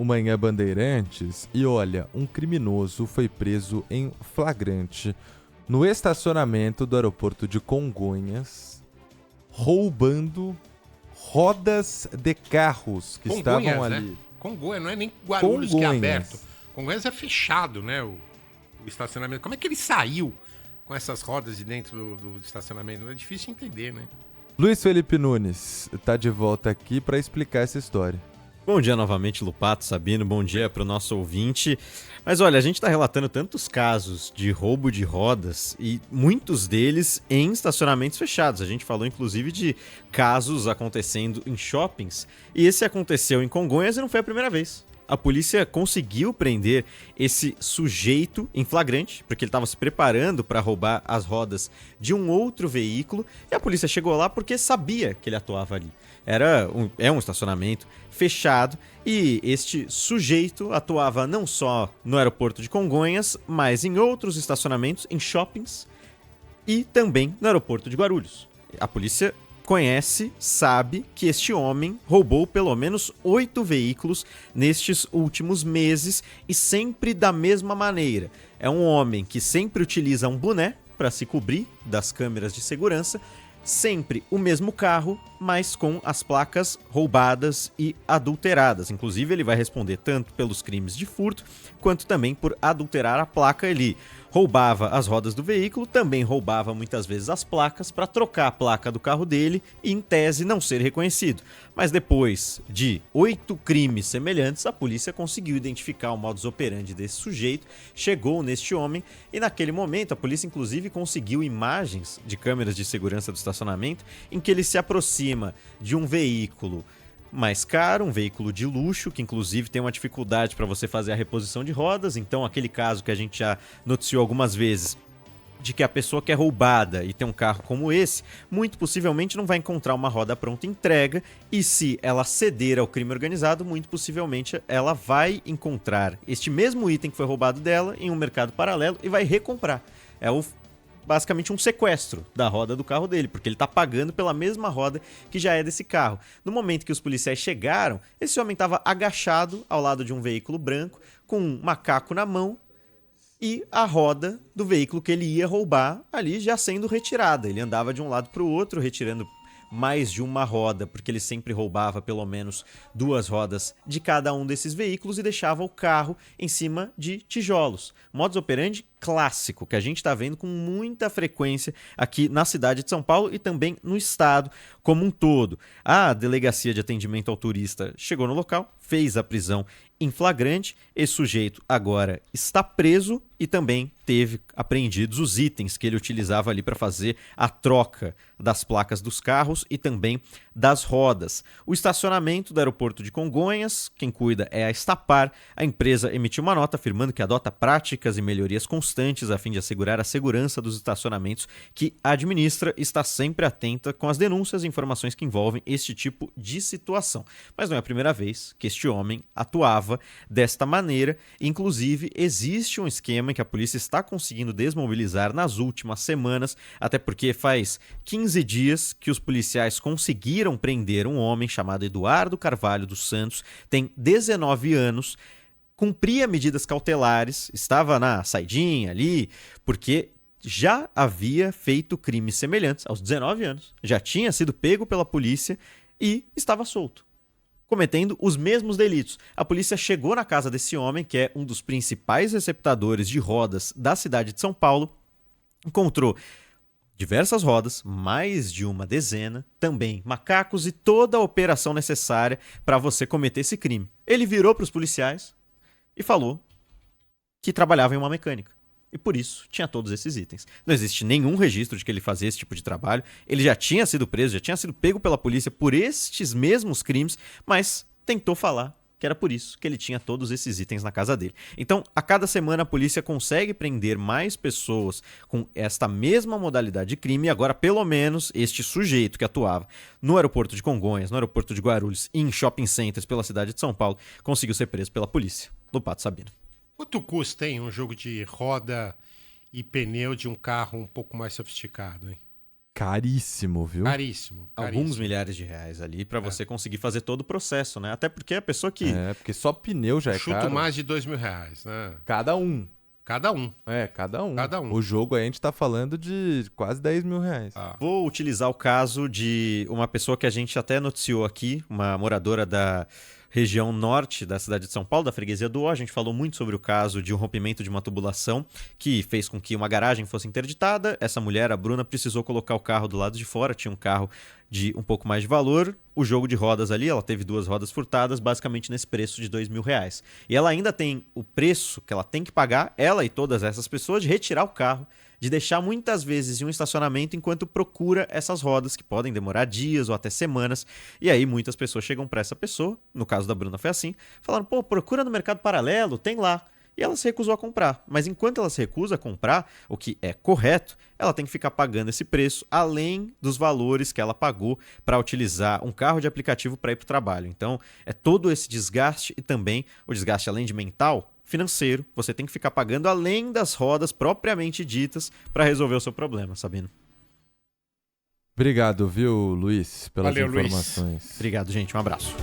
Manhã Bandeirantes e olha, um criminoso foi preso em flagrante no estacionamento do aeroporto de Congonhas, roubando rodas de carros que estavam ali. Né? Congonhas, não é nem Guarulhos que é aberto. Congonhas é fechado, né, o estacionamento. Como é que ele saiu com essas rodas de dentro do estacionamento? É difícil entender, né? Luiz Felipe Nunes está de volta aqui para explicar essa história. Bom dia novamente, Lupato, Sabino, bom dia para o nosso ouvinte. Mas olha, a gente está relatando tantos casos de roubo de rodas e muitos deles em estacionamentos fechados. A gente falou inclusive de casos acontecendo em shoppings e esse aconteceu em Congonhas e não foi a primeira vez. A polícia conseguiu prender esse sujeito em flagrante, porque ele estava se preparando para roubar as rodas de um outro veículo, e a polícia chegou lá porque sabia que ele atuava ali. É um estacionamento fechado e este sujeito atuava não só no aeroporto de Congonhas, mas em outros estacionamentos, em shoppings e também no aeroporto de Guarulhos. A polícia conhece, sabe que este homem roubou pelo menos 8 veículos nestes últimos meses e sempre da mesma maneira. É um homem que sempre utiliza um boné para se cobrir das câmeras de segurança, sempre o mesmo carro, mas com as placas roubadas e adulteradas. Inclusive, ele vai responder tanto pelos crimes de furto, quanto também por adulterar a placa. Ele roubava as rodas do veículo, também roubava muitas vezes as placas para trocar a placa do carro dele e, em tese, não ser reconhecido. Mas depois de 8 crimes semelhantes, a polícia conseguiu identificar o modus operandi desse sujeito, chegou neste homem e, naquele momento, a polícia inclusive conseguiu imagens de câmeras de segurança do estacionamento em que ele se aproxima de um veículo mais caro, um veículo de luxo, que inclusive tem uma dificuldade para você fazer a reposição de rodas. Então, aquele caso que a gente já noticiou algumas vezes, de que a pessoa que é roubada e tem um carro como esse, muito possivelmente não vai encontrar uma roda pronta entrega, e se ela ceder ao crime organizado, muito possivelmente ela vai encontrar este mesmo item que foi roubado dela em um mercado paralelo e vai recomprar. Basicamente um sequestro da roda do carro dele, porque ele está pagando pela mesma roda que já é desse carro. No momento que os policiais chegaram, esse homem estava agachado ao lado de um veículo branco, com um macaco na mão e a roda do veículo que ele ia roubar ali já sendo retirada. Ele andava de um lado para o outro, retirando mais de uma roda, porque ele sempre roubava pelo menos 2 rodas de cada um desses veículos e deixava o carro em cima de tijolos. Modus operandi clássico, que a gente está vendo com muita frequência aqui na cidade de São Paulo e também no estado como um todo. A Delegacia de Atendimento ao Turista chegou no local, fez a prisão em flagrante. Esse sujeito agora está preso e também teve apreendidos os itens que ele utilizava ali para fazer a troca das placas dos carros e também das rodas. O estacionamento do aeroporto de Congonhas, quem cuida é a Estapar. A empresa emitiu uma nota afirmando que adota práticas e melhorias constantes a fim de assegurar a segurança dos estacionamentos que administra e está sempre atenta com as denúncias e informações que envolvem este tipo de situação. Mas não é a primeira vez que este homem atuava desta maneira. Inclusive, existe um esquema que a polícia está conseguindo desmobilizar nas últimas semanas, até porque faz 15 dias que os policiais conseguiram prender um homem chamado Eduardo Carvalho dos Santos, tem 19 anos, cumpria medidas cautelares, estava na saidinha ali, porque já havia feito crimes semelhantes aos 19 anos, já tinha sido pego pela polícia e estava solto, cometendo os mesmos delitos. A polícia chegou na casa desse homem, que é um dos principais receptadores de rodas da cidade de São Paulo, encontrou diversas rodas, mais de uma dezena, também macacos e toda a operação necessária para você cometer esse crime. Ele virou para os policiais e falou que trabalhava em uma mecânica. E por isso tinha todos esses itens. Não existe nenhum registro de que ele fazia esse tipo de trabalho. Ele já tinha sido preso, já tinha sido pego pela polícia por estes mesmos crimes, mas tentou falar que era por isso que ele tinha todos esses itens na casa dele. Então, a cada semana a polícia consegue prender mais pessoas com esta mesma modalidade de crime. E agora, pelo menos, este sujeito que atuava no aeroporto de Congonhas, no aeroporto de Guarulhos e em shopping centers pela cidade de São Paulo, conseguiu ser preso pela polícia. Lupato Sabino. Quanto custa, hein, um jogo de roda e pneu de um carro um pouco mais sofisticado, hein? caríssimo, viu? Caríssimo. Alguns milhares de reais ali pra você conseguir fazer todo o processo, né? Até porque a pessoa que... Porque só pneu já é Chuto caro. mais de R$2.000, né? Cada um. Cada um. Cada um. Cada um. O jogo aí a gente tá falando de quase R$10.000. Vou utilizar o caso de uma pessoa que a gente até noticiou aqui, uma moradora da região norte da cidade de São Paulo, da freguesia do Ó. A gente falou muito sobre o caso de um rompimento de uma tubulação que fez com que uma garagem fosse interditada. Essa mulher, a Bruna, precisou colocar o carro do lado de fora, tinha um carro de um pouco mais de valor. O jogo de rodas ali, ela teve 2 rodas furtadas, basicamente nesse preço de R$2.000. E ela ainda tem o preço que ela tem que pagar, ela e todas essas pessoas, de retirar o carro, de deixar muitas vezes em um estacionamento enquanto procura essas rodas, que podem demorar dias ou até semanas. E aí muitas pessoas chegam para essa pessoa, no caso da Bruna foi assim, falaram, pô, procura no mercado paralelo, tem lá. E ela se recusou a comprar. Mas enquanto ela se recusa a comprar, o que é correto, ela tem que ficar pagando esse preço, além dos valores que ela pagou para utilizar um carro de aplicativo para ir para o trabalho. Então, é todo esse desgaste e também o desgaste, além de mental, financeiro. Você tem que ficar pagando além das rodas propriamente ditas para resolver o seu problema, Sabino. Obrigado, viu, Luiz, pelas Valeu, informações. Luiz. Obrigado, gente. Um abraço.